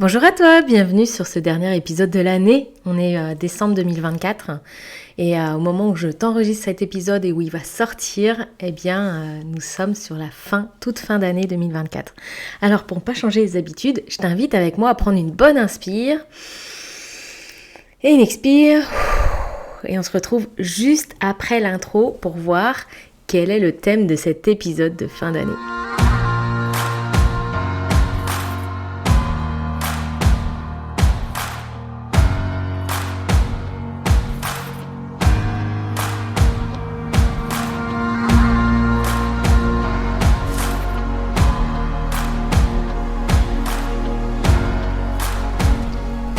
Bonjour à toi, bienvenue sur ce dernier épisode de l'année. On est décembre 2024 et au moment où je t'enregistre cet épisode et où il va sortir, nous sommes sur la toute fin d'année 2024. Alors pour ne pas changer les habitudes, je t'invite avec moi à prendre une bonne inspire et une expire. Et on se retrouve juste après l'intro pour voir quel est le thème de cet épisode de fin d'année.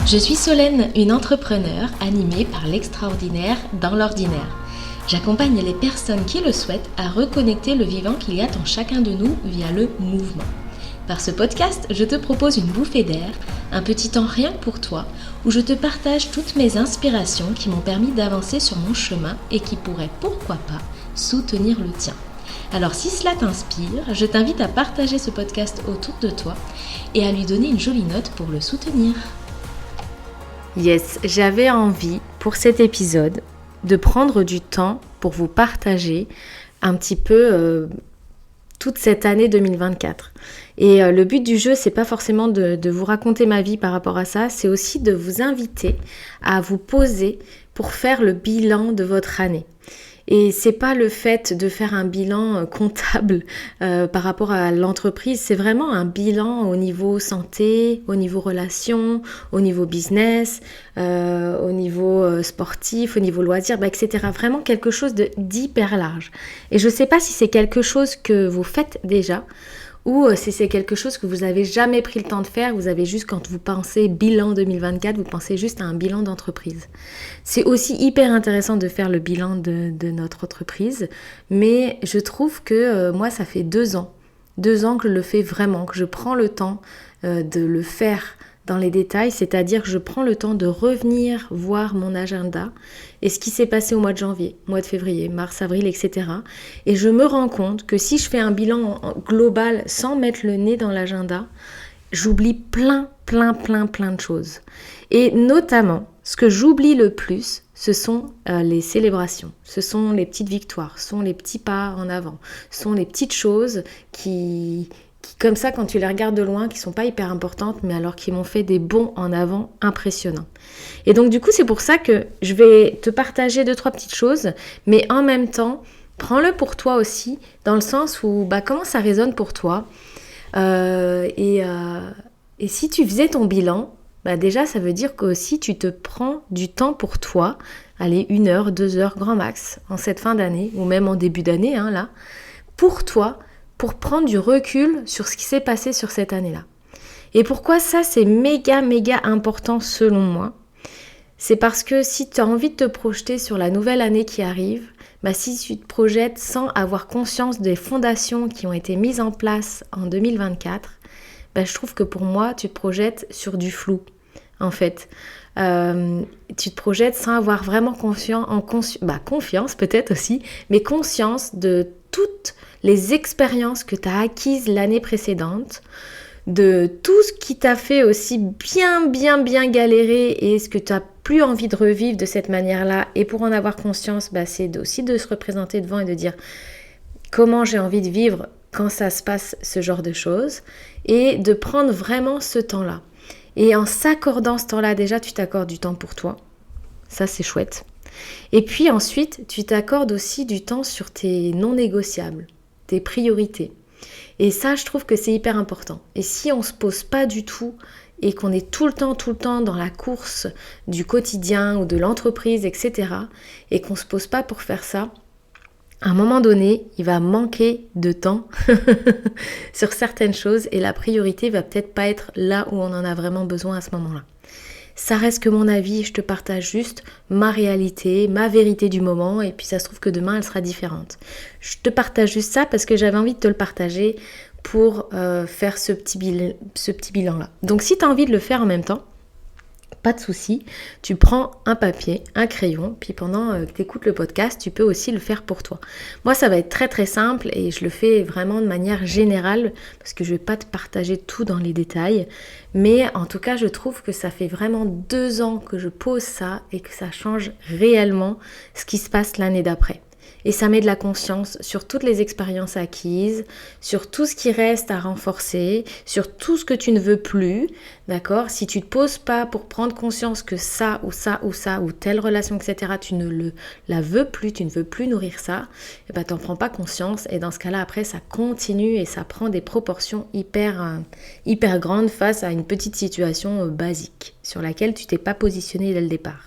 Je suis Solène, une entrepreneure animée par l'extraordinaire dans l'ordinaire. J'accompagne les personnes qui le souhaitent à reconnecter le vivant qu'il y a en chacun de nous via le mouvement. Par ce podcast, je te propose une bouffée d'air, un petit temps rien que pour toi, où je te partage toutes mes inspirations qui m'ont permis d'avancer sur mon chemin et qui pourraient, pourquoi pas, soutenir le tien. Alors si cela t'inspire, je t'invite à partager ce podcast autour de toi et à lui donner une jolie note pour le soutenir. Yes, j'avais envie pour cet épisode de prendre du temps pour vous partager un petit peu toute cette année 2024. Et le but du jeu, c'est pas forcément de vous raconter ma vie par rapport à ça, c'est aussi de vous inviter à vous poser pour faire le bilan de votre année. Et c'est pas le fait de faire un bilan comptable par rapport à l'entreprise, c'est vraiment un bilan au niveau santé, au niveau relations, au niveau business, au niveau sportif, au niveau loisirs, etc. Vraiment quelque chose d'hyper large. Et je sais pas si c'est quelque chose que vous faites déjà ou si c'est quelque chose que vous avez jamais pris le temps de faire, vous avez juste, quand vous pensez bilan 2024, vous pensez juste à un bilan d'entreprise. C'est aussi hyper intéressant de faire le bilan de notre entreprise, mais je trouve que moi, ça fait 2 ans que je le fais vraiment, que je prends le temps de le faire dans les détails, c'est-à-dire que je prends le temps de revenir voir mon agenda et ce qui s'est passé au mois de janvier, mois de février, mars, avril, etc. Et je me rends compte que si je fais un bilan global sans mettre le nez dans l'agenda, j'oublie plein de choses. Et notamment, ce que j'oublie le plus, ce sont les célébrations, ce sont les petites victoires, ce sont les petits pas en avant, ce sont les petites choses qui comme ça, quand tu les regardes de loin, qui sont pas hyper importantes, mais alors qui m'ont fait des bonds en avant impressionnants. Et donc du coup, c'est pour ça que je vais te partager 2-3 petites choses, mais en même temps, prends-le pour toi aussi, dans le sens où comment ça résonne pour toi. Et si tu faisais ton bilan, déjà ça veut dire qu'aussi tu te prends du temps pour toi, allez 1 heure, 2 heures grand max, en cette fin d'année, ou même en début d'année, là, pour toi, pour prendre du recul sur ce qui s'est passé sur cette année-là. Et pourquoi ça, c'est méga important selon moi? C'est parce que si tu as envie de te projeter sur la nouvelle année qui arrive, si tu te projettes sans avoir conscience des fondations qui ont été mises en place en 2024, je trouve que pour moi, tu te projettes sur du flou, en fait. Tu te projettes sans avoir vraiment confiance peut-être aussi, mais conscience de toutes les expériences que tu as acquises l'année précédente, de tout ce qui t'a fait aussi bien galérer et ce que tu n'as plus envie de revivre de cette manière-là. Et pour en avoir conscience, c'est aussi de se représenter devant et de dire comment j'ai envie de vivre quand ça se passe ce genre de choses et de prendre vraiment ce temps-là. Et en s'accordant ce temps-là, déjà, tu t'accordes du temps pour toi. Ça, c'est chouette. Et puis ensuite, tu t'accordes aussi du temps sur tes non négociables, tes priorités. Et ça, je trouve que c'est hyper important. Et si on ne se pose pas du tout et qu'on est tout le temps dans la course du quotidien ou de l'entreprise, etc., et qu'on ne se pose pas pour faire ça, à un moment donné, il va manquer de temps sur certaines choses et la priorité va peut-être pas être là où on en a vraiment besoin à ce moment-là. Ça reste que mon avis, je te partage juste ma réalité, ma vérité du moment et puis ça se trouve que demain elle sera différente. Je te partage juste ça parce que j'avais envie de te le partager pour faire ce petit bilan-là. Donc si tu as envie de le faire en même temps, pas de souci, tu prends un papier, un crayon, puis pendant que tu écoutes le podcast, tu peux aussi le faire pour toi. Moi, ça va être très très simple et je le fais vraiment de manière générale parce que je ne vais pas te partager tout dans les détails. Mais en tout cas, je trouve que ça fait vraiment 2 ans que je pose ça et que ça change réellement ce qui se passe l'année d'après. Et ça met de la conscience sur toutes les expériences acquises, sur tout ce qui reste à renforcer, sur tout ce que tu ne veux plus, d'accord? Si tu ne te poses pas pour prendre conscience que ça ou ça ou ça ou telle relation, etc., tu ne la veux plus, tu ne veux plus nourrir ça, et ben t'en prends pas conscience et dans ce cas-là, après, ça continue et ça prend des proportions hyper grandes face à une petite situation basique sur laquelle tu t'es pas positionné dès le départ.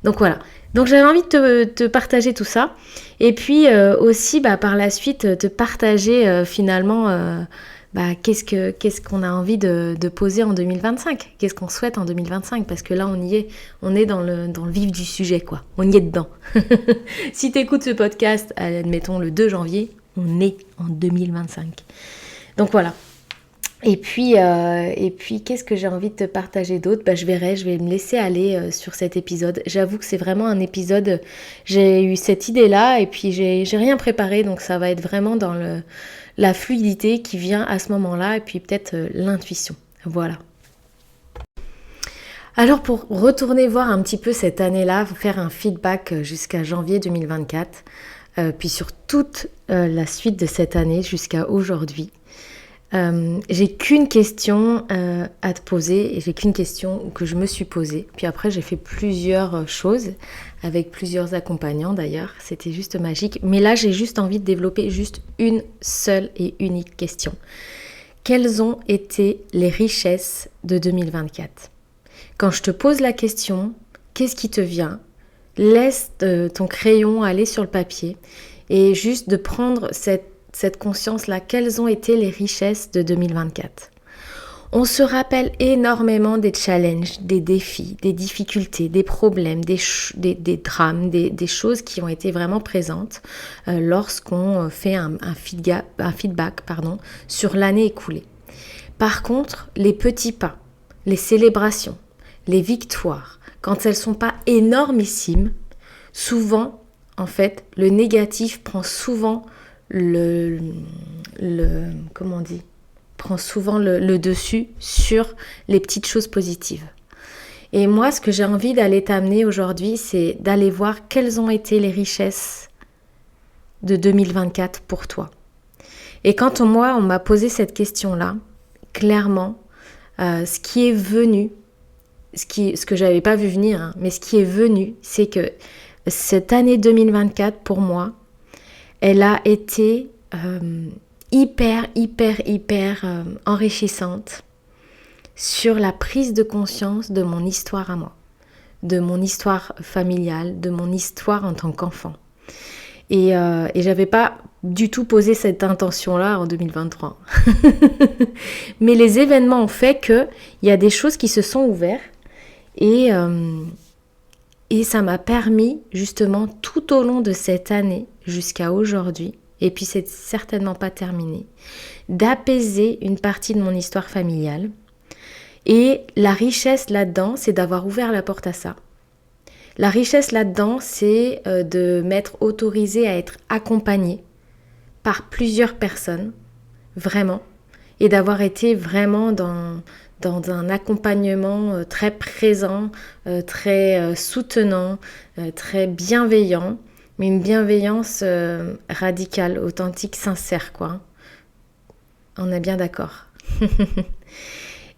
Donc voilà, donc j'avais envie de te partager tout ça et puis aussi par la suite te partager finalement qu'est-ce qu'on a envie de poser en 2025, qu'est-ce qu'on souhaite en 2025 parce que là on est dans le vif du sujet quoi, on y est dedans. Si tu écoutes ce podcast, admettons le 2 janvier, on est en 2025. Donc voilà. Et puis qu'est-ce que j'ai envie de te partager d'autre ? Je vais me laisser aller sur cet épisode. J'avoue que c'est vraiment un épisode, j'ai eu cette idée-là et puis j'ai rien préparé, donc ça va être vraiment dans la fluidité qui vient à ce moment-là et puis peut-être l'intuition. Voilà. Alors pour retourner voir un petit peu cette année-là, faire un feedback jusqu'à janvier 2024, puis sur toute la suite de cette année jusqu'à aujourd'hui. J'ai qu'une question à te poser et j'ai qu'une question que je me suis posée. Puis après, j'ai fait plusieurs choses avec plusieurs accompagnants d'ailleurs. C'était juste magique. Mais là, j'ai juste envie de développer juste une seule et unique question. Quelles ont été les richesses de 2024 ? Quand je te pose la question, qu'est-ce qui te vient ? Laisse ton crayon aller sur le papier et juste de prendre cette conscience-là, quelles ont été les richesses de 2024. On se rappelle énormément des challenges, des défis, des difficultés, des problèmes, des drames, des choses qui ont été vraiment présentes lorsqu'on fait un feedback sur l'année écoulée. Par contre, les petits pas, les célébrations, les victoires, quand elles ne sont pas énormissimes, souvent, en fait, le négatif prend souvent prend souvent le dessus sur les petites choses positives. Et moi, ce que j'ai envie d'aller t'amener aujourd'hui, c'est d'aller voir quelles ont été les richesses de 2024 pour toi. Et quand on m'a posé cette question-là, clairement, ce qui est venu, ce que j'avais pas vu venir, mais ce qui est venu, c'est que cette année 2024, pour moi, elle a été hyper enrichissante sur la prise de conscience de mon histoire à moi, de mon histoire familiale, de mon histoire en tant qu'enfant. Et j'avais pas du tout posé cette intention-là en 2023. Mais les événements ont fait qu'il y a des choses qui se sont ouvertes et ça m'a permis justement tout au long de cette année jusqu'à aujourd'hui, et puis c'est certainement pas terminé, d'apaiser une partie de mon histoire familiale. Et la richesse là-dedans, c'est d'avoir ouvert la porte à ça. La richesse là-dedans, c'est de m'être autorisée à être accompagnée par plusieurs personnes, vraiment, et d'avoir été vraiment dans un accompagnement très présent, très soutenant, très bienveillant, mais une bienveillance radicale, authentique, sincère, quoi. On est bien d'accord.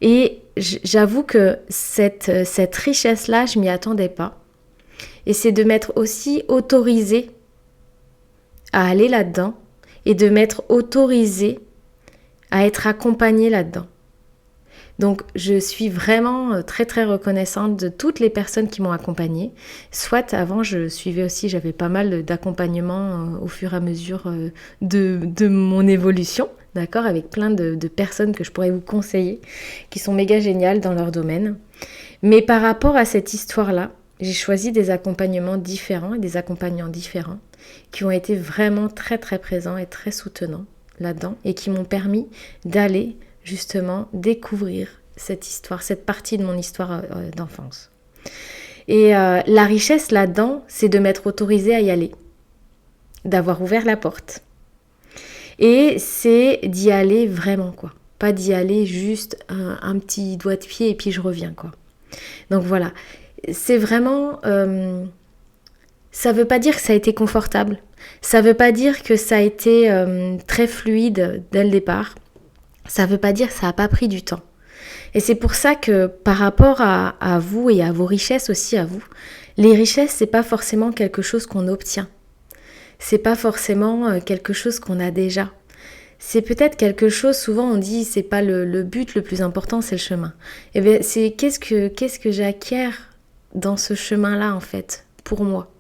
Et j'avoue que cette richesse-là, je m'y attendais pas. Et c'est de m'être aussi autorisée à aller là-dedans et de m'être autorisée à être accompagnée là-dedans. Donc, je suis vraiment très, très reconnaissante de toutes les personnes qui m'ont accompagnée. Soit avant, j'avais pas mal d'accompagnement au fur et à mesure de mon évolution, d'accord, avec plein de personnes que je pourrais vous conseiller, qui sont méga géniales dans leur domaine. Mais par rapport à cette histoire-là, j'ai choisi des accompagnements différents et des accompagnants différents qui ont été vraiment très, très présents et très soutenants là-dedans et qui m'ont permis d'aller justement découvrir cette histoire, cette partie de mon histoire d'enfance. Et la richesse là-dedans, c'est de m'être autorisée à y aller, d'avoir ouvert la porte. Et c'est d'y aller vraiment, quoi. Pas d'y aller juste un petit doigt de pied et puis je reviens, quoi. Donc voilà, c'est vraiment... ça veut pas dire que ça a été confortable. Ça veut pas dire que ça a été très fluide dès le départ. Ça veut pas dire que ça n'a pas pris du temps. Et c'est pour ça que par rapport à vous et à vos richesses aussi à vous, les richesses, c'est pas forcément quelque chose qu'on obtient. C'est pas forcément quelque chose qu'on a déjà. C'est peut-être quelque chose, souvent on dit, c'est pas le but le plus important, c'est le chemin. Et bien c'est qu'est-ce que j'acquiers dans ce chemin-là en fait, pour moi.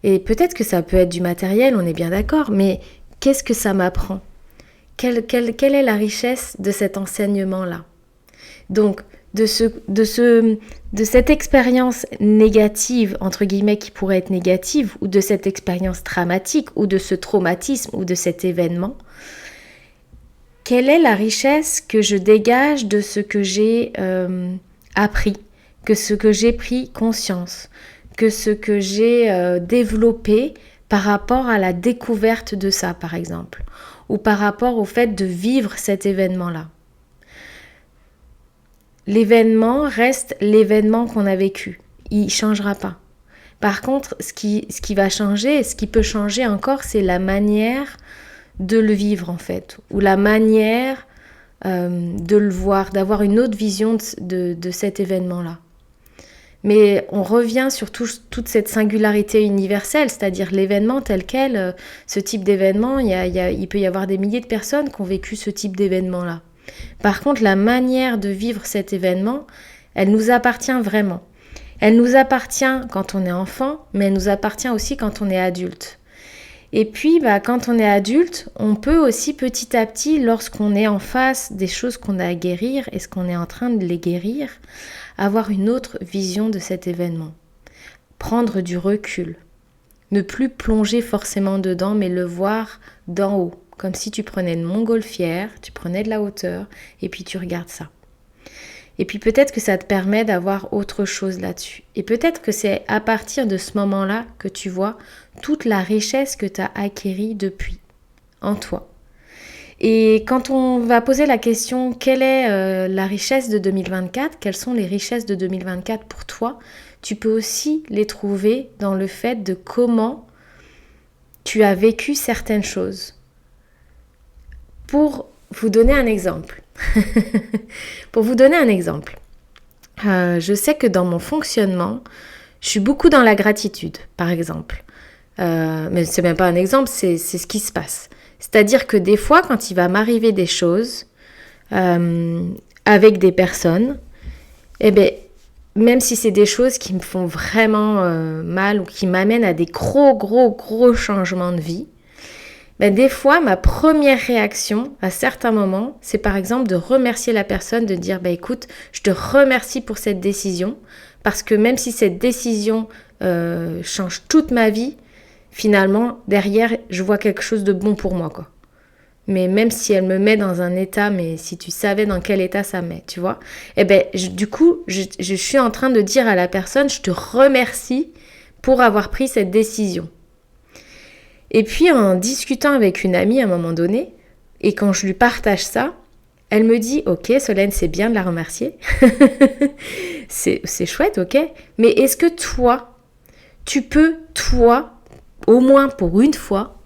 Et peut-être que ça peut être du matériel, on est bien d'accord, mais qu'est-ce que ça m'apprend ? Quelle est la richesse de cet enseignement-là ? Donc, de cette expérience négative, entre guillemets, qui pourrait être négative, ou de cette expérience dramatique, ou de ce traumatisme, ou de cet événement, quelle est la richesse que je dégage de ce que j'ai appris, que ce que j'ai pris conscience, que ce que j'ai développé par rapport à la découverte de ça, par exemple, ou par rapport au fait de vivre cet événement-là. L'événement reste l'événement qu'on a vécu. Il ne changera pas. Par contre, ce qui va changer, ce qui peut changer encore, c'est la manière de le vivre en fait, ou la manière de le voir, d'avoir une autre vision de cet événement-là. Mais on revient sur toute cette singularité universelle, c'est-à-dire l'événement tel quel, ce type d'événement, il peut y avoir des milliers de personnes qui ont vécu ce type d'événement-là. Par contre, la manière de vivre cet événement, elle nous appartient vraiment. Elle nous appartient quand on est enfant, mais elle nous appartient aussi quand on est adulte. Et puis, quand on est adulte, on peut aussi petit à petit, lorsqu'on est en face des choses qu'on a à guérir, et ce qu'on est en train de les guérir, avoir une autre vision de cet événement. Prendre du recul. Ne plus plonger forcément dedans, mais le voir d'en haut. Comme si tu prenais une montgolfière, tu prenais de la hauteur, et puis tu regardes ça. Et puis peut-être que ça te permet d'avoir autre chose là-dessus. Et peut-être que c'est à partir de ce moment-là que tu vois toute la richesse que tu as acquérie depuis, en toi. Et quand on va poser la question, quelle est la richesse de 2024 ? Quelles sont les richesses de 2024 pour toi ? Tu peux aussi les trouver dans le fait de comment tu as vécu certaines choses. Pour vous donner un exemple, je sais que dans mon fonctionnement, je suis beaucoup dans la gratitude, par exemple. Mais c'est même pas un exemple, c'est ce qui se passe. C'est-à-dire que des fois, quand il va m'arriver des choses avec des personnes, eh bien, même si c'est des choses qui me font vraiment mal ou qui m'amènent à des gros changements de vie, ben des fois, ma première réaction à certains moments, c'est par exemple de remercier la personne, de dire écoute, je te remercie pour cette décision, parce que même si cette décision change toute ma vie, finalement, derrière, je vois quelque chose de bon pour moi, quoi. Mais même si elle me met dans un état, mais si tu savais dans quel état ça me met, tu vois, du coup, je suis en train de dire à la personne, je te remercie pour avoir pris cette décision. Et puis en discutant avec une amie à un moment donné, et quand je lui partage ça, elle me dit « Ok, Solène, c'est bien de la remercier, c'est chouette, ok, mais est-ce que toi, tu peux, au moins pour une fois,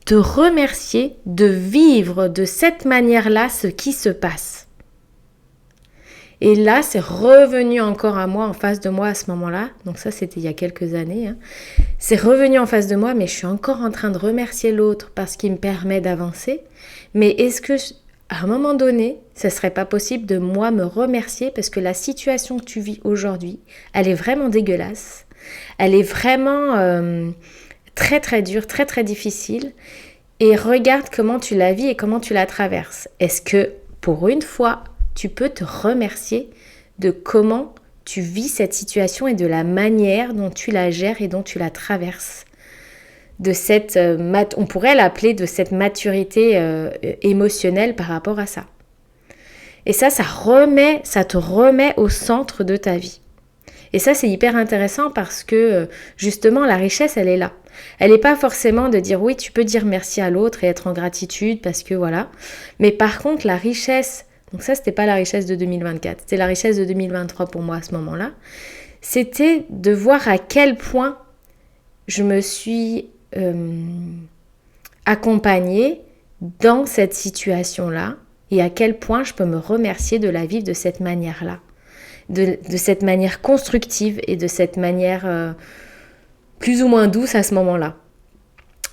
te remercier de vivre de cette manière-là ce qui se passe ?» Et là, c'est revenu encore à moi, en face de moi à ce moment-là. Donc ça, c'était il y a quelques années. C'est revenu en face de moi, mais je suis encore en train de remercier l'autre parce qu'il me permet d'avancer. Mais est-ce que, à un moment donné, ce ne serait pas possible de moi me remercier parce que la situation que tu vis aujourd'hui, elle est vraiment dégueulasse. Elle est vraiment très dure, très difficile. Et regarde comment tu la vis et comment tu la traverses. Est-ce que, pour une fois, tu peux te remercier de comment tu vis cette situation et de la manière dont tu la gères et dont tu la traverses. De cette, on pourrait l'appeler de cette maturité émotionnelle par rapport à ça. Et ça te remet au centre de ta vie. Et ça, c'est hyper intéressant parce que justement, la richesse, elle est là. Elle n'est pas forcément de dire oui, tu peux dire merci à l'autre et être en gratitude parce que voilà. Mais par contre, la richesse, donc ça, c'était pas la richesse de 2024, c'était la richesse de 2023 pour moi à ce moment-là. C'était de voir à quel point je me suis accompagnée dans cette situation-là et à quel point je peux me remercier de la vivre de cette manière-là. De cette manière constructive et de cette manière plus ou moins douce à ce moment-là.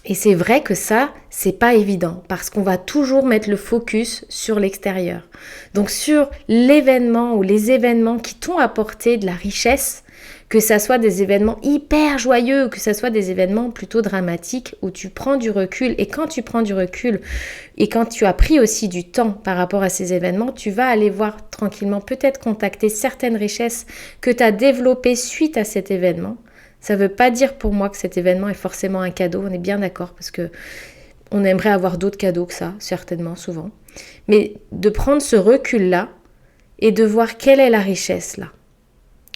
Et c'est vrai que ça, c'est pas évident parce qu'on va toujours mettre le focus sur l'extérieur. Donc sur l'événement ou les événements qui t'ont apporté de la richesse, que ça soit des événements hyper joyeux, que ça soit des événements plutôt dramatiques où tu prends du recul. Et quand tu prends du recul et quand tu as pris aussi du temps par rapport à ces événements, tu vas aller voir tranquillement, peut-être contacter certaines richesses que tu as développées suite à cet événement. Ça ne veut pas dire pour moi que cet événement est forcément un cadeau, on est bien d'accord, parce que on aimerait avoir d'autres cadeaux que ça, certainement, souvent. Mais de prendre ce recul-là et de voir quelle est la richesse là,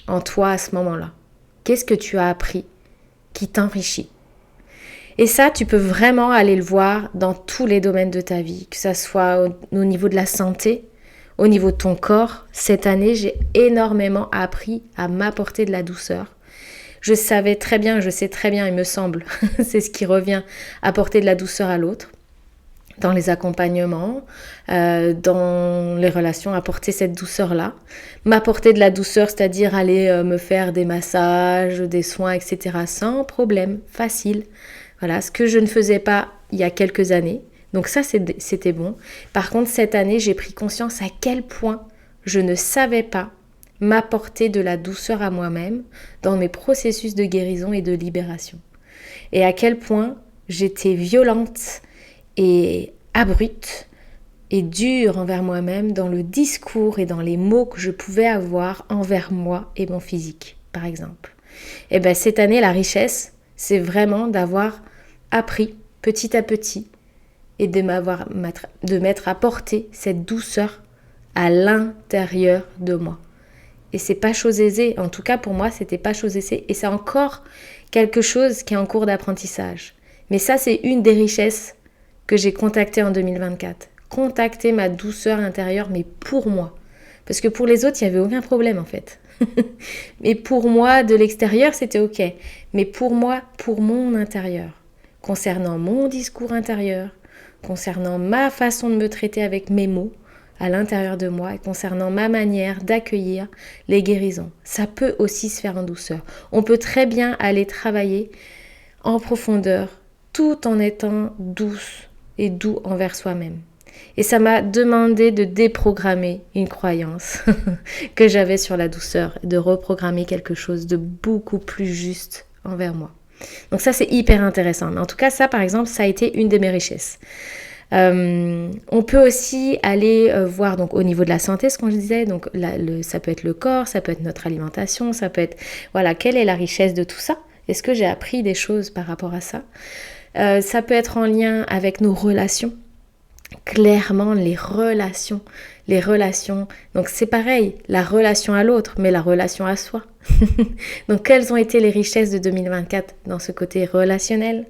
en toi à ce moment-là. Qu'est-ce que tu as appris qui t'enrichit? Et ça, tu peux vraiment aller le voir dans tous les domaines de ta vie, que ça soit au niveau de la santé, au niveau de ton corps. Cette année, j'ai énormément appris à m'apporter de la douceur. Je savais très bien, je sais très bien, il me semble, c'est ce qui revient, apporter de la douceur à l'autre. Dans les accompagnements, dans les relations, apporter cette douceur-là. M'apporter de la douceur, c'est-à-dire aller me faire des massages, des soins, etc. sans problème, facile. Voilà, ce que je ne faisais pas il y a quelques années. Donc ça, c'était bon. Par contre, cette année, j'ai pris conscience à quel point je ne savais pas m'apporter de la douceur à moi-même dans mes processus de guérison et de libération. Et à quel point j'étais violente et abrupte et dure envers moi-même dans le discours et dans les mots que je pouvais avoir envers moi et mon physique, par exemple. Et bien cette année, la richesse, c'est vraiment d'avoir appris petit à petit et de m'être apporté cette douceur à l'intérieur de moi. Et c'est pas chose aisée, en tout cas pour moi, c'était pas chose aisée. Et c'est encore quelque chose qui est en cours d'apprentissage. Mais ça, c'est une des richesses que j'ai contacté en 2024. Contacter ma douceur intérieure, mais pour moi. Parce que pour les autres, il n'y avait aucun problème en fait. Mais pour moi, de l'extérieur, c'était ok. Mais pour moi, pour mon intérieur, concernant mon discours intérieur, concernant ma façon de me traiter avec mes mots à l'intérieur de moi et concernant ma manière d'accueillir les guérisons. Ça peut aussi se faire en douceur. On peut très bien aller travailler en profondeur tout en étant douce et doux envers soi-même. Et ça m'a demandé de déprogrammer une croyance que j'avais sur la douceur et de reprogrammer quelque chose de beaucoup plus juste envers moi. Donc ça, c'est hyper intéressant. Mais en tout cas, ça, par exemple, ça a été une de mes richesses. On peut aussi aller voir donc au niveau de la santé, ce qu'on disait, donc ça peut être le corps, ça peut être notre alimentation, ça peut être, voilà, quelle est la richesse de tout ça? Est-ce que j'ai appris des choses par rapport à ça? Ça peut être en lien avec nos relations. Clairement, les relations. Donc c'est pareil, la relation à l'autre, mais la relation à soi. Donc quelles ont été les richesses de 2024 dans ce côté relationnel?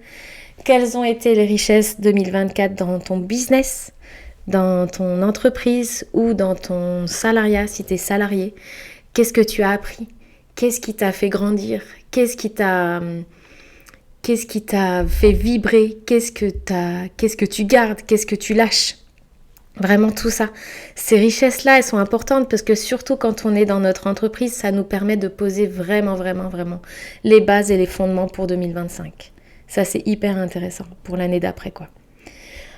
Quelles ont été les richesses 2024 dans ton business, dans ton entreprise ou dans ton salariat, si tu es salarié? Qu'est-ce que tu as appris? Qu'est-ce qui t'a fait grandir? Qu'est-ce qui t'a fait vibrer? Qu'est-ce que tu gardes? Qu'est-ce que tu lâches? Vraiment tout ça. Ces richesses-là, elles sont importantes parce que surtout quand on est dans notre entreprise, ça nous permet de poser vraiment les bases et les fondements pour 2025. Ça, c'est hyper intéressant pour l'année d'après, quoi.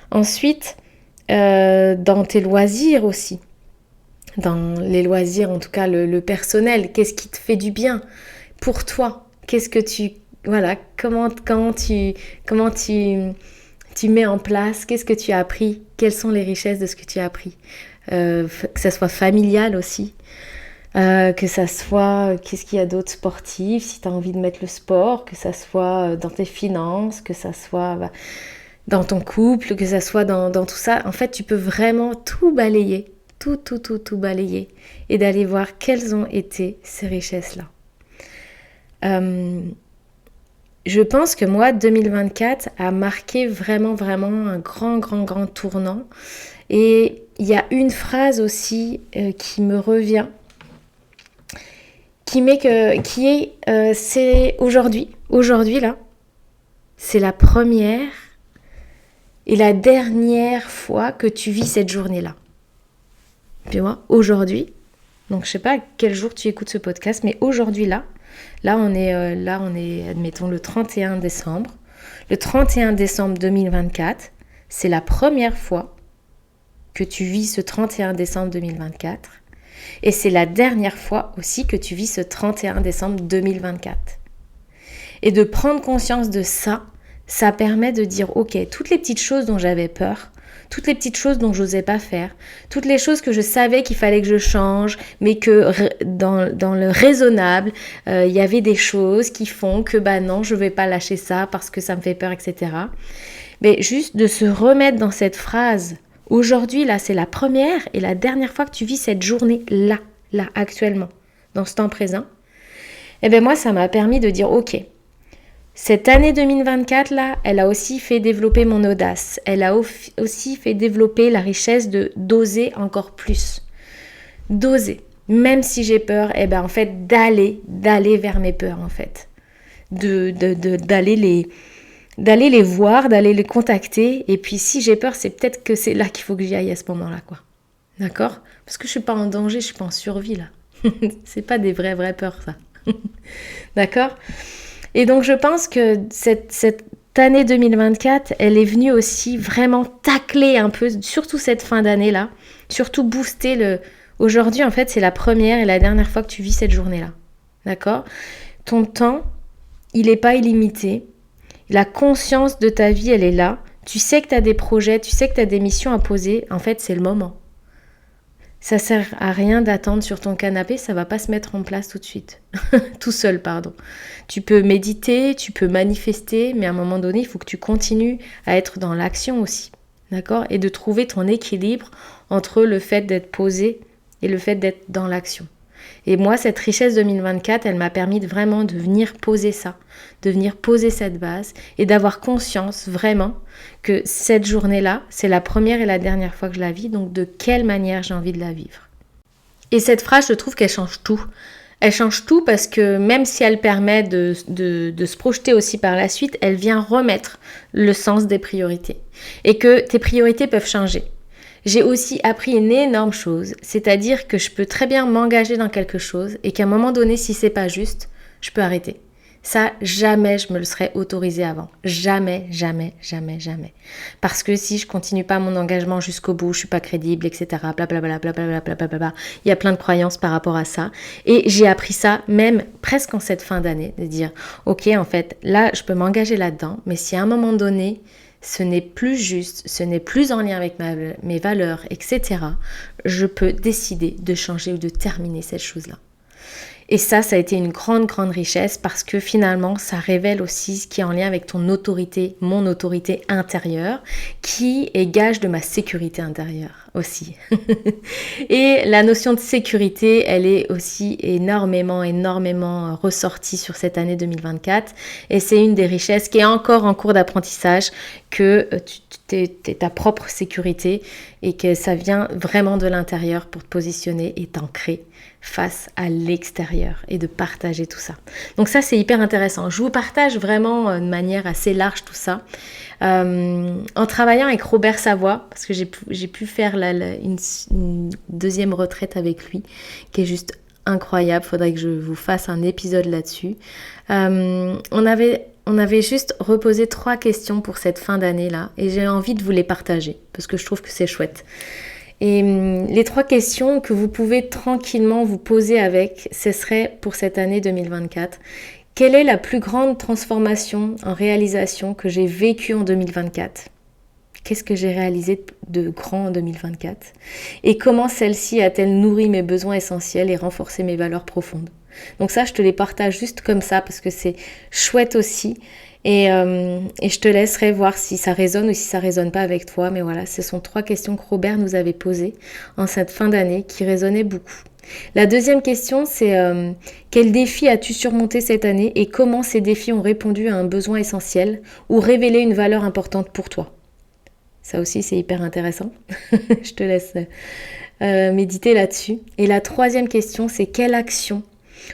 Ensuite, dans tes loisirs aussi. Dans les loisirs, en tout cas le personnel, qu'est-ce qui te fait du bien pour toi? Qu'est-ce que tu... Voilà, comment tu mets en place? Qu'est-ce que tu as appris? Quelles sont les richesses de ce que tu as appris? Que ça soit familial aussi. Que ça soit, qu'est-ce qu'il y a d'autre, sportif, si tu as envie de mettre le sport, que ça soit dans tes finances, que ça soit dans ton couple, que ça soit dans tout ça. En fait, tu peux vraiment tout balayer tout balayer et d'aller voir quelles ont été ces richesses-là. Je pense que moi, 2024 a marqué vraiment un grand tournant. Et il y a une phrase aussi qui me revient, c'est aujourd'hui là, c'est la première et la dernière fois que tu vis cette journée-là. Tu vois, aujourd'hui, donc je sais pas à quel jour tu écoutes ce podcast, mais aujourd'hui là on est, admettons, le 31 décembre. Le 31 décembre 2024, c'est la première fois que tu vis ce 31 décembre 2024. Et c'est la dernière fois aussi que tu vis ce 31 décembre 2024. Et de prendre conscience de ça, ça permet de dire, ok, toutes les petites choses dont j'avais peur, toutes les petites choses dont j'osais pas faire, toutes les choses que je savais qu'il fallait que je change, mais que dans le raisonnable, il y avait des choses qui font que non, je vais pas lâcher ça parce que ça me fait peur, etc. Mais juste de se remettre dans cette phrase, aujourd'hui, là, c'est la première et la dernière fois que tu vis cette journée-là, actuellement, dans ce temps présent. Et bien moi, ça m'a permis de dire, ok, cette année 2024, là, elle a aussi fait développer mon audace. Elle a aussi fait développer la richesse d'oser encore plus. D'oser. Même si j'ai peur, en fait, d'aller vers mes peurs, en fait. D'aller les voir, d'aller les contacter. Et puis, si j'ai peur, c'est peut-être que c'est là qu'il faut que j'y aille à ce moment-là, quoi. D'accord ? Parce que je suis pas en danger, je suis pas en survie, là. C'est pas des vraies peurs, ça. D'accord ? Et donc, je pense que cette année 2024, elle est venue aussi vraiment tacler un peu, surtout cette fin d'année-là, surtout booster Aujourd'hui, en fait, c'est la première et la dernière fois que tu vis cette journée-là. D'accord ? Ton temps, il n'est pas illimité. La conscience de ta vie, elle est là. Tu sais que tu as des projets, tu sais que tu as des missions à poser. En fait, c'est le moment. Ça sert à rien d'attendre sur ton canapé, ça va pas se mettre en place tout de suite. Tout seul, pardon. Tu peux méditer, tu peux manifester, mais à un moment donné, il faut que tu continues à être dans l'action aussi. D'accord ? Et de trouver ton équilibre entre le fait d'être posé et le fait d'être dans l'action. Et moi, cette richesse 2024, elle m'a permis vraiment de venir poser ça, de venir poser cette base et d'avoir conscience vraiment que cette journée-là, c'est la première et la dernière fois que je la vis, donc de quelle manière j'ai envie de la vivre. Et cette phrase, je trouve qu'elle change tout. Elle change tout parce que même si elle permet de se projeter aussi par la suite, elle vient remettre le sens des priorités. Et que tes priorités peuvent changer. J'ai aussi appris une énorme chose, c'est-à-dire que je peux très bien m'engager dans quelque chose et qu'à un moment donné, si c'est pas juste, je peux arrêter. Ça, jamais je me le serais autorisé avant. Jamais. Parce que si je continue pas mon engagement jusqu'au bout, je suis pas crédible, etc. Blablabla. Il y a plein de croyances par rapport à ça. Et j'ai appris ça même presque en cette fin d'année, de dire, ok, en fait, là, je peux m'engager là-dedans, mais si à un moment donné, ce n'est plus juste, ce n'est plus en lien avec mes valeurs, etc., je peux décider de changer ou de terminer cette chose-là. Et ça a été une grande richesse parce que finalement, ça révèle aussi ce qui est en lien avec ton autorité, mon autorité intérieure, qui est gage de ma sécurité intérieure aussi. Et la notion de sécurité, elle est aussi énormément ressortie sur cette année 2024. Et c'est une des richesses qui est encore en cours d'apprentissage, que t'es ta propre sécurité et que ça vient vraiment de l'intérieur pour te positionner et t'ancrer face à l'extérieur et de partager tout ça. Donc ça, c'est hyper intéressant. Je vous partage vraiment de manière assez large tout ça. En travaillant avec Robert Savoie, parce que j'ai pu faire une deuxième retraite avec lui, qui est juste incroyable. Faudrait que je vous fasse un épisode là-dessus. On avait juste reposé 3 questions pour cette fin d'année-là, et j'ai envie de vous les partager, parce que je trouve que c'est chouette. Et les 3 questions que vous pouvez tranquillement vous poser ce serait pour cette année 2024. Quelle est la plus grande transformation en réalisation que j'ai vécue en 2024 ? Qu'est-ce que j'ai réalisé de grand en 2024 ? Et comment celle-ci a-t-elle nourri mes besoins essentiels et renforcé mes valeurs profondes ? Donc ça, je te les partage juste comme ça parce que c'est chouette aussi. Et je te laisserai voir si ça résonne ou si ça résonne pas avec toi. Mais voilà, ce sont 3 questions que Robert nous avait posées en cette fin d'année qui résonnaient beaucoup. La deuxième question, c'est quel défi as-tu surmonté cette année et comment ces défis ont répondu à un besoin essentiel ou révélé une valeur importante pour toi? Ça aussi, c'est hyper intéressant. Je te laisse méditer là-dessus. Et la troisième question, c'est quelle action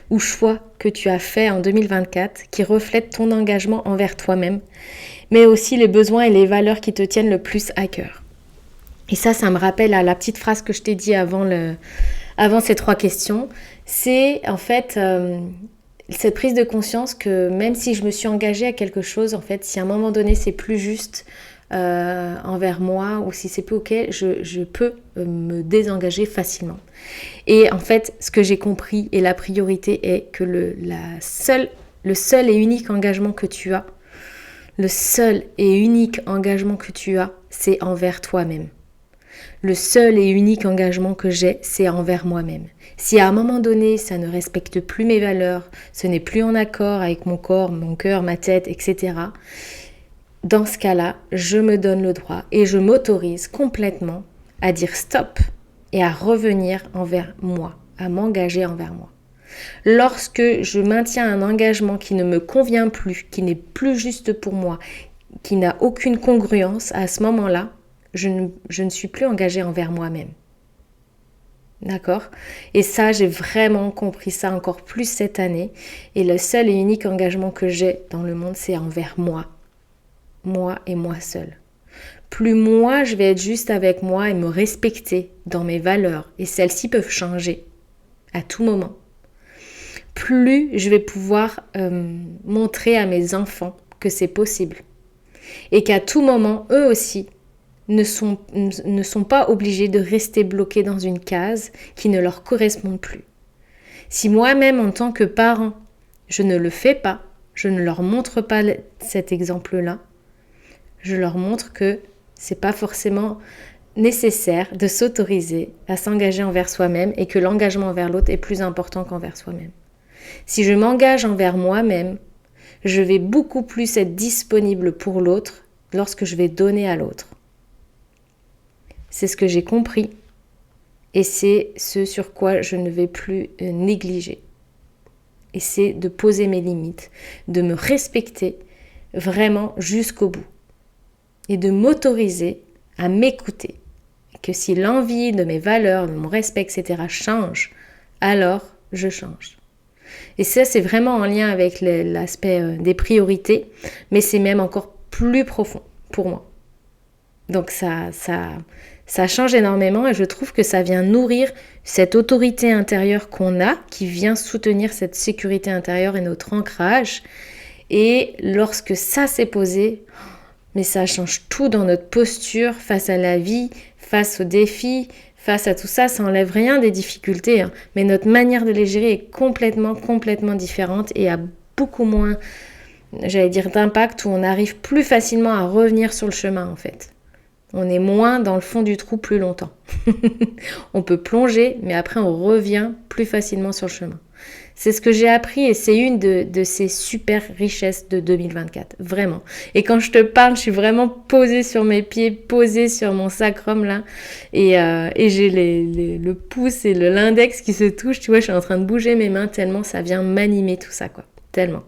ou choix que tu as fait en 2024 qui reflète ton engagement envers toi-même, mais aussi les besoins et les valeurs qui te tiennent le plus à cœur. Et ça me rappelle à la petite phrase que je t'ai dit avant ces 3 questions. C'est en fait cette prise de conscience que même si je me suis engagée à quelque chose, en fait, si à un moment donné c'est plus juste envers moi ou si c'est plus ok, je peux me désengager facilement. Et en fait, ce que j'ai compris et la priorité est que le seul et unique engagement que tu as, c'est envers toi-même. Le seul et unique engagement que j'ai, c'est envers moi-même. Si à un moment donné, ça ne respecte plus mes valeurs, ce n'est plus en accord avec mon corps, mon cœur, ma tête, etc., dans ce cas-là, je me donne le droit et je m'autorise complètement à dire stop et à revenir envers moi, à m'engager envers moi. Lorsque je maintiens un engagement qui ne me convient plus, qui n'est plus juste pour moi, qui n'a aucune congruence, à ce moment-là, je ne suis plus engagée envers moi-même. D'accord ? Et ça, j'ai vraiment compris ça encore plus cette année. Et le seul et unique engagement que j'ai dans le monde, c'est envers moi. Moi et moi seule. Plus moi, je vais être juste avec moi et me respecter dans mes valeurs, et celles-ci peuvent changer à tout moment, plus je vais pouvoir montrer à mes enfants que c'est possible. Et qu'à tout moment, eux aussi, ne sont pas obligés de rester bloqués dans une case qui ne leur correspond plus. Si moi-même, en tant que parent, je ne le fais pas, je ne leur montre pas cet exemple-là, je leur montre que c'est pas forcément nécessaire de s'autoriser à s'engager envers soi-même et que l'engagement envers l'autre est plus important qu'envers soi-même. Si je m'engage envers moi-même, je vais beaucoup plus être disponible pour l'autre lorsque je vais donner à l'autre. C'est ce que j'ai compris et c'est ce sur quoi je ne vais plus négliger. Et c'est de poser mes limites, de me respecter vraiment jusqu'au bout. Et de m'autoriser à m'écouter. Et que si l'envie de mes valeurs, de mon respect, etc. change, alors je change. Et ça, c'est vraiment en lien avec l'aspect des priorités, mais c'est même encore plus profond pour moi. Donc ça change énormément et je trouve que ça vient nourrir cette autorité intérieure qu'on a, qui vient soutenir cette sécurité intérieure et notre ancrage. Et lorsque ça s'est posé, mais ça change tout dans notre posture face à la vie, face aux défis, face à tout ça. Ça n'enlève rien des difficultés, mais notre manière de les gérer est complètement différente et a beaucoup moins, d'impact, où on arrive plus facilement à revenir sur le chemin en fait. On est moins dans le fond du trou plus longtemps. On peut plonger, mais après on revient plus facilement sur le chemin. C'est ce que j'ai appris et c'est une de ces super richesses de 2024, vraiment. Et quand je te parle, je suis vraiment posée sur mes pieds, posée sur mon sacrum là, et j'ai le pouce et l'index qui se touchent, tu vois, je suis en train de bouger mes mains tellement ça vient m'animer tout ça, quoi, tellement.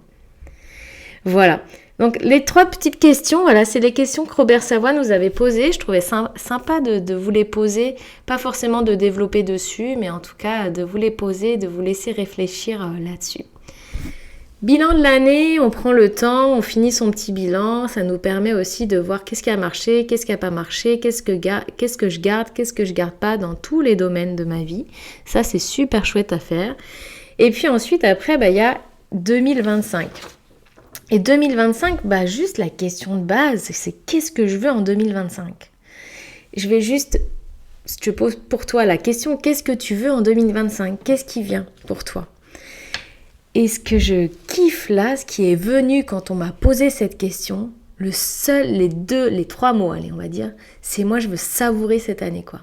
Voilà. Donc les 3 petites questions, voilà, c'est les questions que Robert Savoie nous avait posées. Je trouvais sympa de vous les poser, pas forcément de développer dessus, mais en tout cas de vous les poser, de vous laisser réfléchir là-dessus. Bilan de l'année, on prend le temps, on finit son petit bilan, ça nous permet aussi de voir qu'est-ce qui a marché, qu'est-ce qui n'a pas marché, qu'est-ce que je garde, qu'est-ce que je garde pas dans tous les domaines de ma vie. Ça, c'est super chouette à faire. Et puis ensuite, après, il y a 2025. Et 2025, juste la question de base, c'est qu'est-ce que je veux en 2025 ? Je te pose pour toi la question, qu'est-ce que tu veux en 2025 ? Qu'est-ce qui vient pour toi ? Et ce que je kiffe là, ce qui est venu quand on m'a posé cette question, les 3 mots, allez, on va dire, c'est moi je veux savourer cette année, quoi.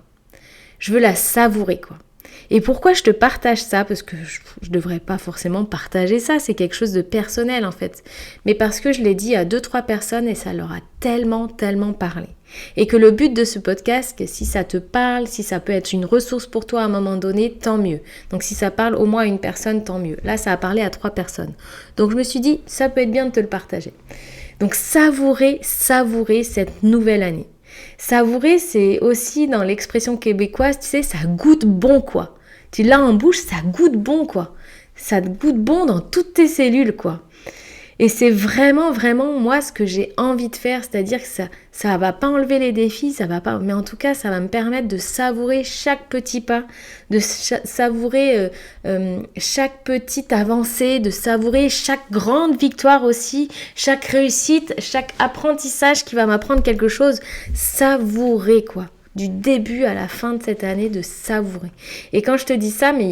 Je veux la savourer, quoi. Et pourquoi je te partage ça? Parce que je devrais pas forcément partager ça, c'est quelque chose de personnel en fait. Mais parce que je l'ai dit à 2-3 personnes et ça leur a tellement parlé. Et que le but de ce podcast, que si ça te parle, si ça peut être une ressource pour toi à un moment donné, tant mieux. Donc si ça parle au moins à une personne, tant mieux. Là, ça a parlé à 3 personnes. Donc je me suis dit, ça peut être bien de te le partager. Donc savourer cette nouvelle année. Savourer, c'est aussi dans l'expression québécoise, tu sais, ça goûte bon quoi. Tu l'as en bouche, ça goûte bon quoi. Ça goûte bon dans toutes tes cellules quoi. Et c'est vraiment moi ce que j'ai envie de faire, c'est-à-dire que ça va pas enlever les défis, ça va pas, mais en tout cas ça va me permettre de savourer chaque petit pas, de savourer chaque petite avancée, de savourer chaque grande victoire aussi, chaque réussite, chaque apprentissage qui va m'apprendre quelque chose, savourer quoi. Du début à la fin de cette année, de savourer. Et quand je te dis ça, mais il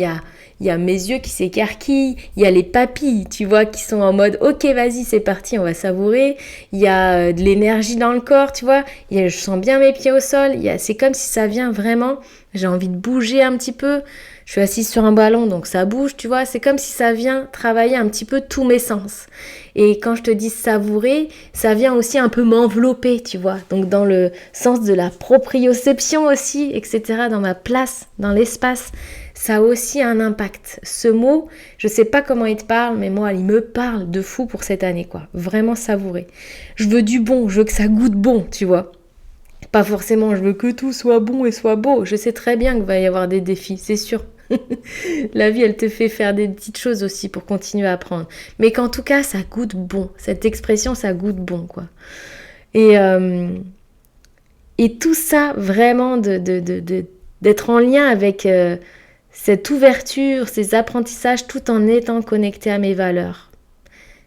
y a mes yeux qui s'écarquillent, il y a les papilles, tu vois, qui sont en mode « Ok, vas-y, c'est parti, on va savourer ». Il y a de l'énergie dans le corps, tu vois. Je sens bien mes pieds au sol. C'est comme si ça vient vraiment, j'ai envie de bouger un petit peu. Je suis assise sur un ballon, donc ça bouge, tu vois. C'est comme si ça vient travailler un petit peu tous mes sens. Et quand je te dis savourer, ça vient aussi un peu m'envelopper, tu vois. Donc dans le sens de la proprioception aussi, etc. Dans ma place, dans l'espace, ça a aussi un impact. Ce mot, je sais pas comment il te parle, mais moi, il me parle de fou pour cette année, quoi. Vraiment savourer. Je veux du bon, je veux que ça goûte bon, tu vois. Pas forcément, je veux que tout soit bon et soit beau. Je sais très bien qu'il va y avoir des défis, c'est sûr. La vie, elle te fait faire des petites choses aussi pour continuer à apprendre. Mais qu'en tout cas, ça goûte bon. Cette expression, ça goûte bon, quoi. Et tout ça, vraiment, d'être en lien avec cette ouverture, ces apprentissages, tout en étant connecté à mes valeurs.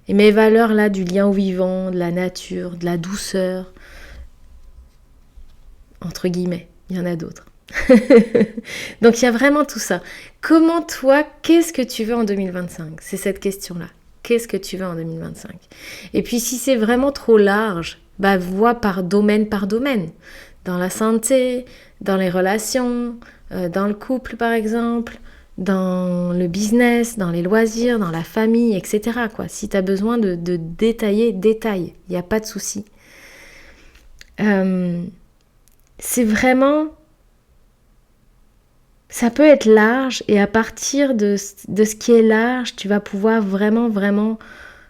Et mes valeurs, là, du lien au vivant, de la nature, de la douceur, entre guillemets, il y en a d'autres. Donc il y a vraiment tout ça. Comment toi, qu'est-ce que tu veux en 2025? C'est cette question-là. Qu'est-ce que tu veux en 2025? Et puis si c'est vraiment trop large, vois par domaine. Dans la santé, dans les relations, dans le couple par exemple, dans le business, dans les loisirs, dans la famille, etc. quoi. Si tu as besoin de détailler, détaille. Il n'y a pas de souci. C'est vraiment... Ça peut être large et à partir de ce qui est large, tu vas pouvoir vraiment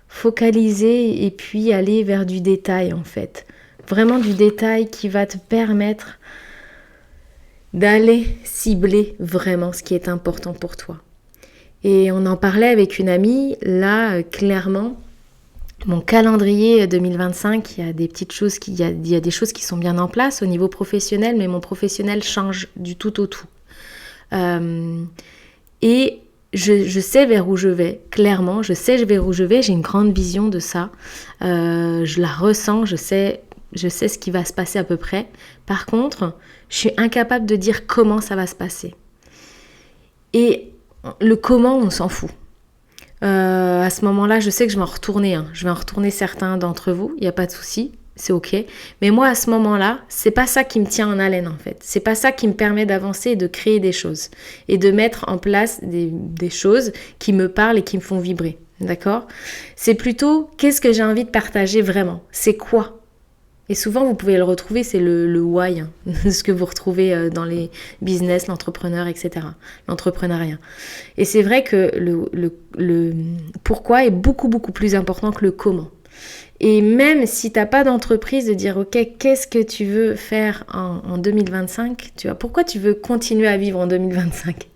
focaliser et puis aller vers du détail en fait. Vraiment du détail qui va te permettre d'aller cibler vraiment ce qui est important pour toi. Et on en parlait avec une amie, là clairement, mon calendrier 2025, il y a des petites choses, il y a des choses qui sont bien en place au niveau professionnel, mais mon professionnel change du tout au tout. Et je sais vers où je vais, clairement, je sais vers où je vais, j'ai une grande vision de ça, je la ressens, je sais ce qui va se passer à peu près. Par contre, je suis incapable de dire comment ça va se passer. Et le comment, on s'en fout. À ce moment-là, je sais que je vais en retourner. Je vais en retourner certains d'entre vous, il n'y a pas de souci. C'est ok, mais moi à ce moment-là, c'est pas ça qui me tient en haleine en fait. C'est pas ça qui me permet d'avancer et de créer des choses et de mettre en place des choses qui me parlent et qui me font vibrer, d'accord? C'est plutôt qu'est-ce que j'ai envie de partager vraiment? C'est quoi? Et souvent vous pouvez le retrouver, c'est le why, ce que vous retrouvez dans les business, l'entrepreneur, etc. L'entrepreneuriat. Et c'est vrai que le pourquoi est beaucoup plus important que le comment. Et même si tu n'as pas d'entreprise, de dire ok, qu'est-ce que tu veux faire en 2025, tu vois, pourquoi tu veux continuer à vivre en 2025?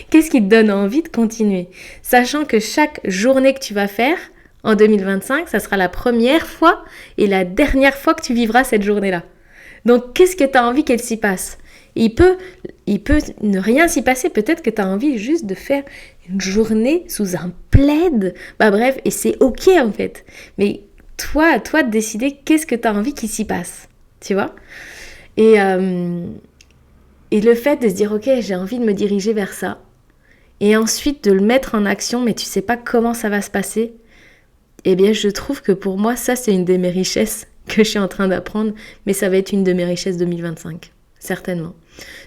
Qu'est-ce qui te donne envie de continuer? Sachant que chaque journée que tu vas faire en 2025, ça sera la première fois et la dernière fois que tu vivras cette journée-là. Donc qu'est-ce que tu as envie qu'elle s'y passe? Il peut ne rien s'y passer, peut-être que tu as envie juste de faire une journée sous un plaid, bref, et c'est ok en fait. Mais toi, à toi de décider qu'est-ce que tu as envie qu'il s'y passe, tu vois. Et le fait de se dire, ok, j'ai envie de me diriger vers ça, et ensuite de le mettre en action, mais tu sais pas comment ça va se passer, eh bien, je trouve que pour moi, ça, c'est une de mes richesses que je suis en train d'apprendre, mais ça va être une de mes richesses 2025, certainement.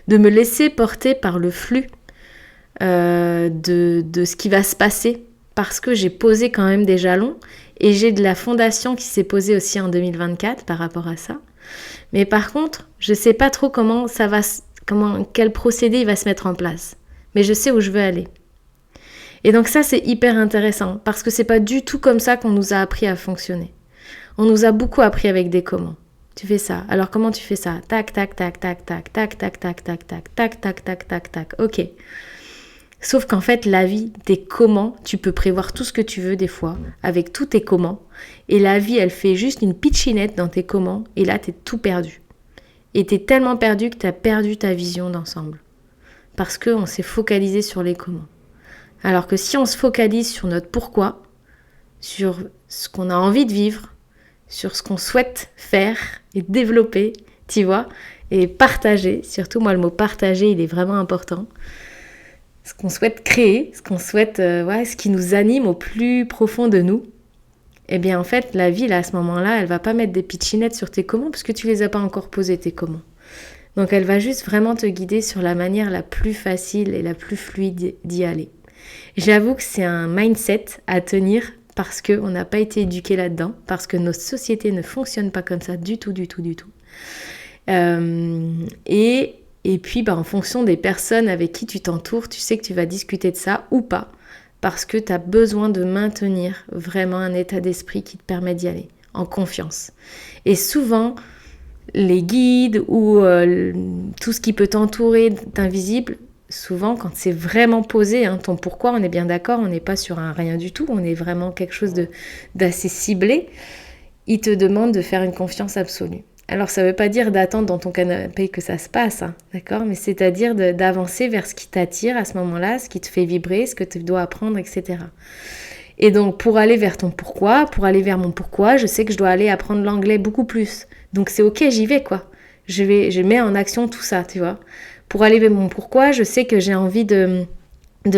De me laisser porter par le flux de ce qui va se passer parce que j'ai posé quand même des jalons et j'ai de la fondation qui s'est posée aussi en 2024 par rapport à ça. Mais par contre, je sais pas trop quel procédé il va se mettre en place. Mais je sais où je veux aller. Et donc ça, c'est hyper intéressant parce que c'est pas du tout comme ça qu'on nous a appris à fonctionner. On nous a beaucoup appris avec des comment. Tu fais ça. Alors comment tu fais ça? Tac, tac, tac, tac, tac, tac, tac, tac, tac, tac, tac, tac, tac, tac, tac. Ok. Sauf qu'en fait, la vie, tes comment, tu peux prévoir tout ce que tu veux des fois, avec tous tes comment. Et la vie, elle fait juste une pitchinette dans tes comment, et là, t'es tout perdu. Et t'es tellement perdu que t'as perdu ta vision d'ensemble. Parce qu'on s'est focalisé sur les comment. Alors que si on se focalise sur notre pourquoi, sur ce qu'on a envie de vivre, sur ce qu'on souhaite faire et développer, tu vois, et partager, surtout moi le mot partager, il est vraiment important. Ce qu'on souhaite créer, ce qu'on souhaite, ce qui nous anime au plus profond de nous, eh bien en fait la vie là à ce moment-là, elle va pas mettre des pitchinettes sur tes comment parce que tu les as pas encore posées tes comment. Donc elle va juste vraiment te guider sur la manière la plus facile et la plus fluide d'y aller. J'avoue que c'est un mindset à tenir parce qu'on n'a pas été éduqué là-dedans, parce que notre société ne fonctionne pas comme ça du tout. Et puis, en fonction des personnes avec qui tu t'entoures, tu sais que tu vas discuter de ça ou pas, parce que tu as besoin de maintenir vraiment un état d'esprit qui te permet d'y aller, en confiance. Et souvent, les guides ou tout ce qui peut t'entourer d'invisible, souvent quand c'est vraiment posé, ton pourquoi, on est bien d'accord, on n'est pas sur un rien du tout, on est vraiment quelque chose d'assez ciblé, ils te demandent de faire une confiance absolue. Alors ça ne veut pas dire d'attendre dans ton canapé que ça se passe, d'accord, mais c'est-à-dire d'avancer vers ce qui t'attire à ce moment-là, ce qui te fait vibrer, ce que tu dois apprendre, etc. Et donc pour aller vers ton pourquoi, pour aller vers mon pourquoi, je sais que je dois aller apprendre l'anglais beaucoup plus. Donc c'est ok, j'y vais quoi. Je mets en action tout ça, tu vois. Pour aller vers mon pourquoi, je sais que j'ai envie de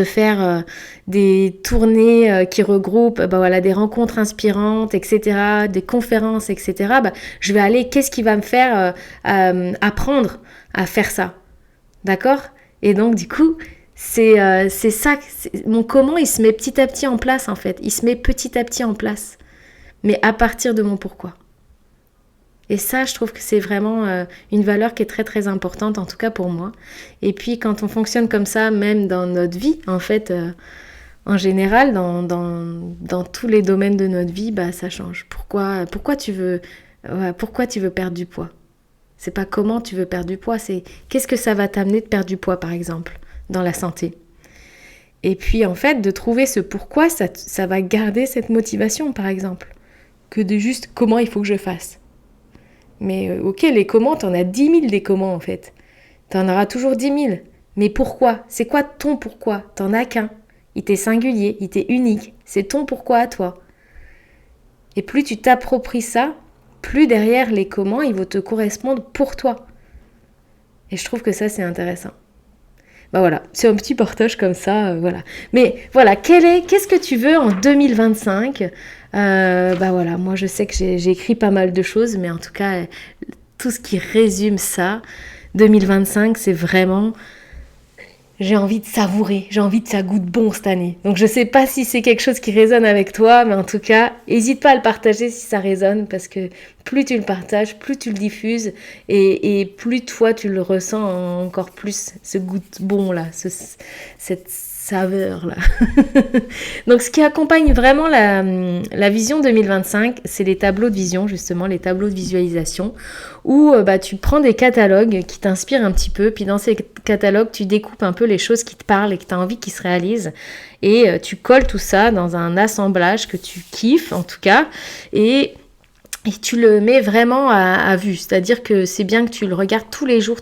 faire des tournées qui regroupent des rencontres inspirantes, etc., des conférences, etc. Je vais aller, qu'est-ce qui va me faire apprendre à faire ça? D'accord? Et donc, du coup, c'est ça, mon comment, il se met petit à petit en place, en fait. Il se met petit à petit en place, mais à partir de mon pourquoi. Et ça, je trouve que c'est vraiment une valeur qui est très très importante, en tout cas pour moi. Et puis quand on fonctionne comme ça, même dans notre vie, en fait, en général, dans tous les domaines de notre vie, ça change. Pourquoi tu veux perdre du poids? C'est pas comment tu veux perdre du poids, c'est qu'est-ce que ça va t'amener de perdre du poids, par exemple, dans la santé. Et puis en fait, de trouver ce pourquoi, ça va garder cette motivation, par exemple, que de juste comment il faut que je fasse. Mais ok, les comment, t'en as 10 000 des comment en fait. T'en auras toujours 10 000. Mais pourquoi? C'est quoi ton pourquoi? T'en as qu'un. Il t'est singulier, il t'est unique. C'est ton pourquoi à toi. Et plus tu t'appropries ça, plus derrière les comment, ils vont te correspondre pour toi. Et je trouve que ça, c'est intéressant. Voilà, c'est un petit partage comme ça, voilà. Mais voilà, qu'est-ce que tu veux en 2025 ? Moi je sais que j'ai écrit pas mal de choses, mais en tout cas, tout ce qui résume ça, 2025, c'est vraiment... J'ai envie de savourer, j'ai envie que ça goûte bon cette année. Donc je sais pas si c'est quelque chose qui résonne avec toi, mais en tout cas, n'hésite pas à le partager si ça résonne, parce que plus tu le partages, plus tu le diffuses, et plus toi tu le ressens encore plus, ce goût bon là, cette saveur là. Donc ce qui accompagne vraiment la vision 2025, c'est les tableaux de vision, justement, les tableaux de visualisation, où tu prends des catalogues qui t'inspirent un petit peu, puis dans ces catalogues, tu découpes un peu les choses qui te parlent et que tu as envie qu'ils se réalisent, et tu colles tout ça dans un assemblage que tu kiffes en tout cas, et tu le mets vraiment à vue, c'est-à-dire que c'est bien que tu le regardes tous les jours,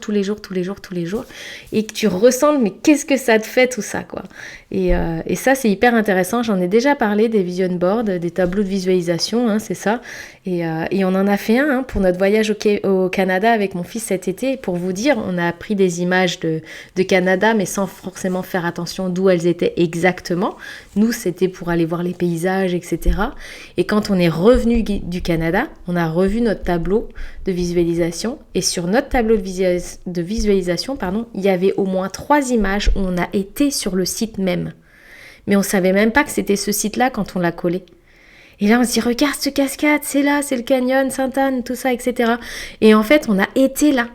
et que tu ressentes, mais qu'est-ce que ça te fait tout ça, quoi. Et ça, c'est hyper intéressant. J'en ai déjà parlé des vision boards, des tableaux de visualisation, c'est ça. Et on en a fait un pour notre voyage au Canada avec mon fils cet été. Pour vous dire, on a pris des images de Canada, mais sans forcément faire attention d'où elles étaient exactement. Nous, c'était pour aller voir les paysages, etc. Et quand on est revenu du Canada, on a revu notre tableau de visualisation et sur notre tableau de visualisation, il y avait au moins 3 images où on a été sur le site même. Mais on ne savait même pas que c'était ce site-là quand on l'a collé. Et là, on se dit, regarde cette cascade, c'est là, c'est le canyon, Sainte-Anne, tout ça, etc. Et en fait, on a été là.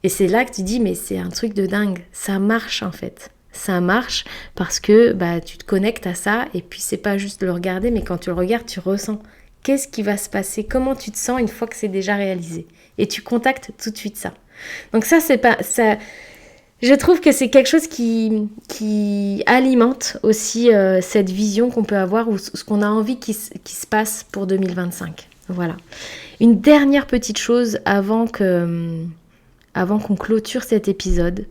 Et c'est là que tu dis, mais c'est un truc de dingue. Ça marche en fait. Ça marche parce que tu te connectes à ça et puis c'est pas juste le regarder, mais quand tu le regardes, tu ressens. Qu'est-ce qui va se passer? Comment tu te sens une fois que c'est déjà réalisé? Et tu contactes tout de suite ça. Donc ça, c'est pas... ça. Je trouve que c'est quelque chose qui alimente aussi cette vision qu'on peut avoir ou ce qu'on a envie qui se passe pour 2025. Voilà. Une dernière petite chose avant qu'on clôture cet épisode.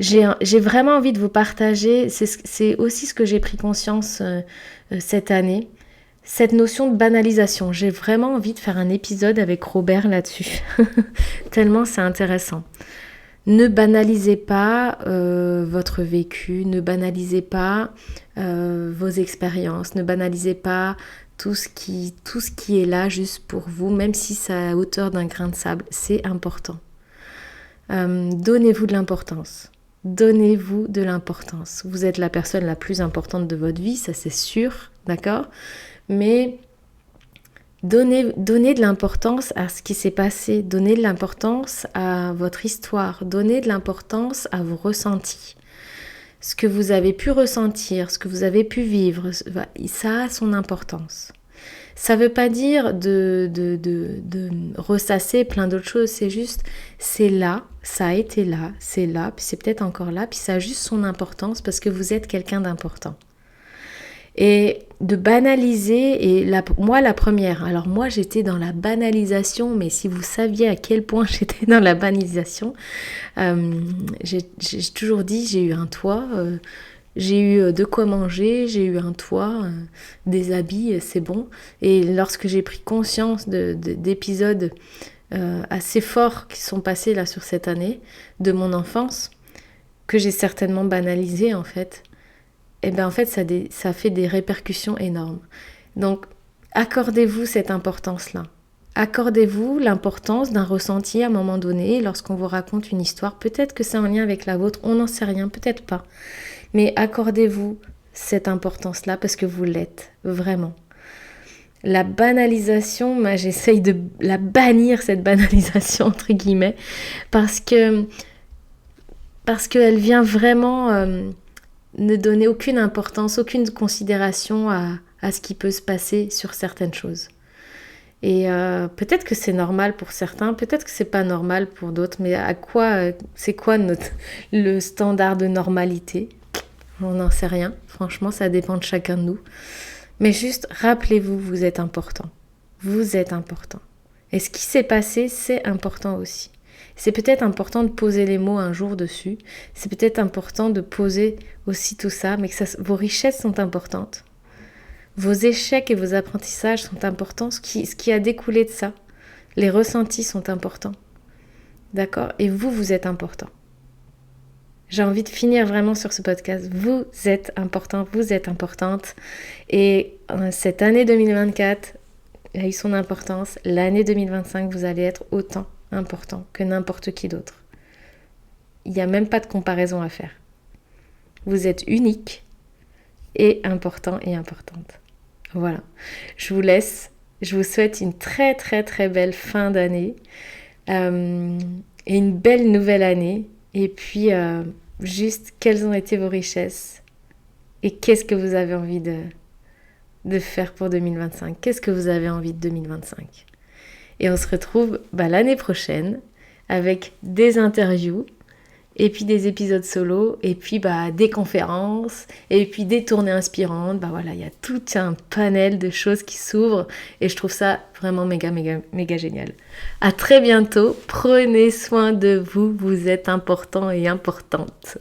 J'ai vraiment envie de vous partager, c'est aussi ce que j'ai pris conscience cette année, cette notion de banalisation. J'ai vraiment envie de faire un épisode avec Robert là-dessus, tellement c'est intéressant. Ne banalisez pas votre vécu, ne banalisez pas vos expériences, ne banalisez pas tout ce qui est là juste pour vous, même si c'est à hauteur d'un grain de sable, c'est important. Donnez-vous de l'importance. Donnez-vous de l'importance. Vous êtes la personne la plus importante de votre vie, ça c'est sûr, d'accord ? Mais donnez de l'importance à ce qui s'est passé, donnez de l'importance à votre histoire, donnez de l'importance à vos ressentis. Ce que vous avez pu ressentir, ce que vous avez pu vivre, ça a son importance. Ça ne veut pas dire de ressasser plein d'autres choses, c'est juste, c'est là, ça a été là, c'est là, puis c'est peut-être encore là, puis ça a juste son importance parce que vous êtes quelqu'un d'important. Et de banaliser, et moi la première, alors moi j'étais dans la banalisation, mais si vous saviez à quel point j'étais dans la banalisation, j'ai toujours dit, j'ai eu un toit, j'ai eu de quoi manger, j'ai eu un toit, des habits, c'est bon. Et lorsque j'ai pris conscience d'épisodes assez forts qui sont passés là sur cette année, de mon enfance, que j'ai certainement banalisé en fait, et bien en fait ça fait des répercussions énormes. Donc accordez-vous cette importance-là. Accordez-vous l'importance d'un ressenti à un moment donné lorsqu'on vous raconte une histoire. Peut-être que c'est en lien avec la vôtre, on n'en sait rien, peut-être pas. Mais accordez-vous cette importance-là parce que vous l'êtes, vraiment. La banalisation, moi j'essaye de la bannir, cette banalisation entre guillemets, parce qu'elle vient vraiment ne donner aucune importance, aucune considération à ce qui peut se passer sur certaines choses. Et peut-être que c'est normal pour certains, peut-être que c'est pas normal pour d'autres, mais c'est quoi le standard de normalité ? On n'en sait rien, franchement ça dépend de chacun de nous. Mais juste rappelez-vous, vous êtes important. Vous êtes important. Et ce qui s'est passé, c'est important aussi. C'est peut-être important de poser les mots un jour dessus. C'est peut-être important de poser aussi tout ça, mais que vos richesses sont importantes. Vos échecs et vos apprentissages sont importants. Ce qui a découlé de ça, les ressentis sont importants. D'accord ? Et vous êtes important. J'ai envie de finir vraiment sur ce podcast. Vous êtes important, vous êtes importante. Et cette année 2024 a eu son importance. L'année 2025, vous allez être autant important que n'importe qui d'autre. Il n'y a même pas de comparaison à faire. Vous êtes unique et important et importante. Voilà. Je vous laisse. Je vous souhaite une très très très belle fin d'année et une belle nouvelle année. Et puis, juste, quelles ont été vos richesses et qu'est-ce que vous avez envie de faire pour 2025 ? Qu'est-ce que vous avez envie de 2025 ? Et on se retrouve l'année prochaine avec des interviews et puis des épisodes solo et puis des conférences et puis des tournées inspirantes. Voilà, il y a tout un panel de choses qui s'ouvrent et je trouve ça vraiment méga, méga, méga génial. À très bientôt. Prenez soin de vous. Vous êtes important et importante.